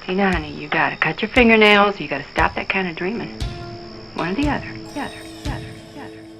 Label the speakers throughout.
Speaker 1: See now, honey, you gotta cut your fingernails, you gotta stop that kind of dreaming. One or the other.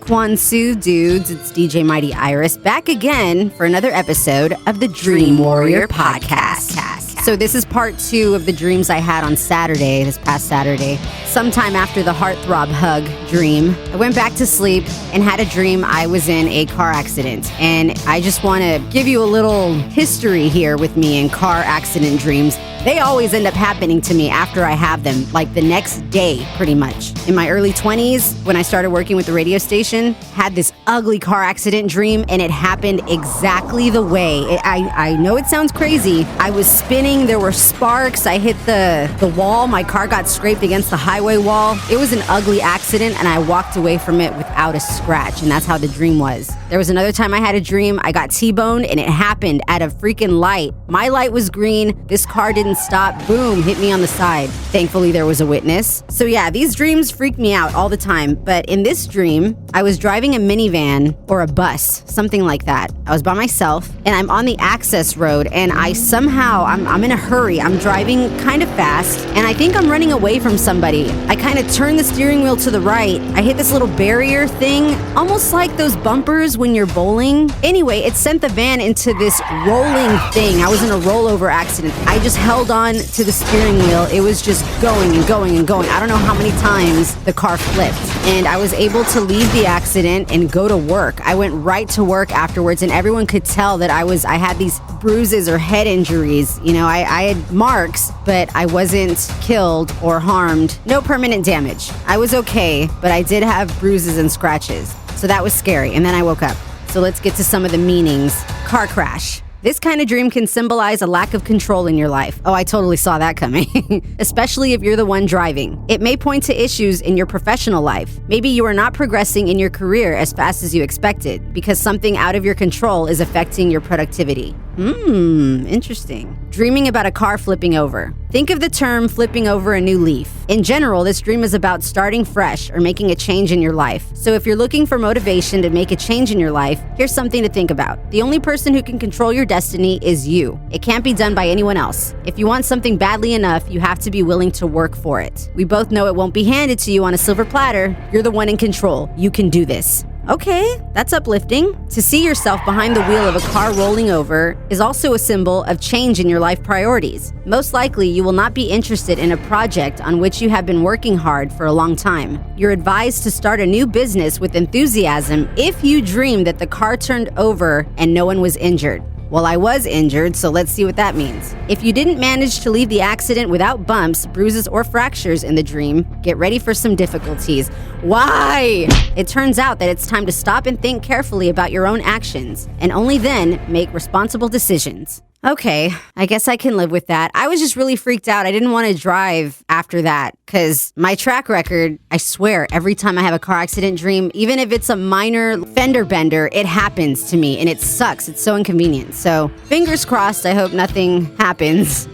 Speaker 2: Kwansu dudes, it's DJ Mighty Iris back again for another episode of the Dream Warrior Podcast. So this is part 2 of the dreams I had on Saturday, this past Saturday. Sometime after the heartthrob hug dream, I went back to sleep and had a dream I was in a car accident. And I just want to give you a little history here with me in car accident dreams. They always end up happening to me after I have them, like the next day, pretty much. In my early 20s, when I started working with the radio station, had this ugly car accident dream, and it happened exactly the way. I know it sounds crazy. I was spinning, there were sparks, I hit the wall, my car got scraped against the highway wall. It was an ugly accident, and I walked away from it without a scratch, and that's how the dream was. There was another time I had a dream, I got T-boned, and it happened at a freaking light. My light was green, this car didn't stop, boom, hit me on the side. Thankfully, there was a witness. So yeah, these dreams freak me out all the time. But in this dream, I was driving a minivan or a bus, something like that. I was by myself and I'm on the access road and I'm in a hurry. I'm driving kind of fast and I think I'm running away from somebody. I kind of turn the steering wheel to the right. I hit this little barrier thing, almost like those bumpers when you're bowling. Anyway, it sent the van into this rolling thing. I was in a rollover accident. I just held on to the steering wheel. It was just going and going and going. I don't know how many times the car flipped. And I was able to leave the accident and go to work. I went right to work afterwards and everyone could tell that I had these bruises or head injuries. You know, I had marks, but I wasn't killed or harmed. No permanent damage. I was okay, but I did have bruises and scratches. So that was scary. And then I woke up. So let's get to some of the meanings. Car crash. This kind of dream can symbolize a lack of control in your life. Oh, I totally saw that coming. Especially if you're the one driving. It may point to issues in your professional life. Maybe you are not progressing in your career as fast as you expected because something out of your control is affecting your productivity. Interesting. Dreaming about a car flipping over. Think of the term flipping over a new leaf. In general, this dream is about starting fresh or making a change in your life. So if you're looking for motivation to make a change in your life, here's something to think about. The only person who can control your destiny is you. It can't be done by anyone else. If you want something badly enough, you have to be willing to work for it. We both know it won't be handed to you on a silver platter. You're the one in control. You can do this. Okay, that's uplifting. To see yourself behind the wheel of a car rolling over is also a symbol of change in your life priorities. Most likely, you will not be interested in a project on which you have been working hard for a long time. You're advised to start a new business with enthusiasm if you dream that the car turned over and no one was injured. Well, I was injured, so let's see what that means. If you didn't manage to leave the accident without bumps, bruises, or fractures in the dream, get ready for some difficulties. Why? It turns out that it's time to stop and think carefully about your own actions, and only then make responsible decisions. Okay, I guess I can live with that. I was just really freaked out. I didn't want to drive after that because my track record, I swear, every time I have a car accident dream, even if it's a minor fender bender, it happens to me and it sucks. It's so inconvenient. So fingers crossed, I hope nothing happens.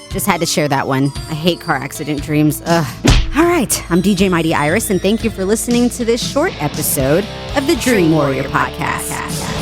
Speaker 2: Just had to share that one. I hate car accident dreams. Ugh. All right, I'm DJ Mighty Iris and thank you for listening to this short episode of the Dream Warrior Podcast.